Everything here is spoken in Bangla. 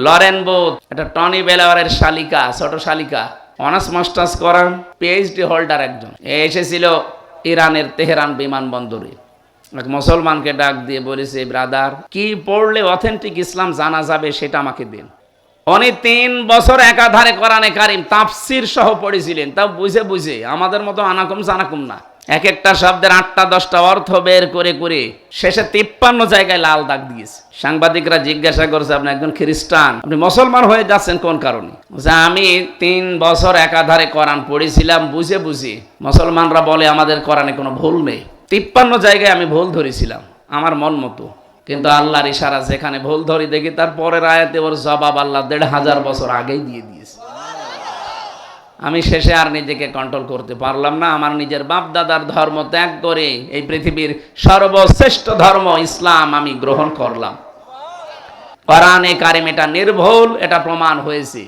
লরেন বুথ, এটা টনি বেলাওয়ারের শালিকা, ছোট শালিকা, অনার্স মাস্টার্স করান, পিএইচডি হোল্ডার একজন। এসেছিল ইরানের তেহরান বিমানবন্দরে। এক মুসলমানকে ডাক দিয়ে বলেছে, ব্রাদার, কি পড়লে অথেন্টিক ইসলাম জানা যাবে সেটা আমাকে দিন। উনি 3 বছর একাধারে কোরআনে কারিম তাফসির সহ পড়েছিলেন, তাও বুঝে বুঝে, আমাদের মতো আনাকুম জানাকুম না। এক একটা শব্দের 8টা 10টা অর্থ বের করে করে শেষে 53 জায়গায় লাল দাগ দিয়েছে। সাংবাদিকরা জিজ্ঞাসা করছে, আপনি একজন খ্রিস্টান, আপনি মুসলমান হয়ে যাচ্ছেন কোন কারণে? আমি 3 বছর একাধারে কোরআন পড়েছিলাম বুঝে বুঝে। মুসলমানরা বলে আমাদের কোরআনে কোনো ভুল নেই। 53 জায়গায় আমি ভুল ধরেছিলাম আমার মন মতো, কিন্তু আল্লাহর ইশারা যেখানে ভুল ধরি দেখি তার পরের আয়াতে ওর জবাব আল্লাহ 1500 বছর আগেই দিয়ে দিয়েছে। আমি শেষে আর নিজেকে কন্ট্রোল করতে পারলাম না। আমার নিজের বাপ দাদার ধর্ম ত্যাগ করে এই পৃথিবীর সর্বশ্রেষ্ঠ ধর্ম ইসলাম আমি গ্রহণ করলাম। কোরআনে কারিম এটা নির্ভুল, এটা প্রমাণ হয়েছে।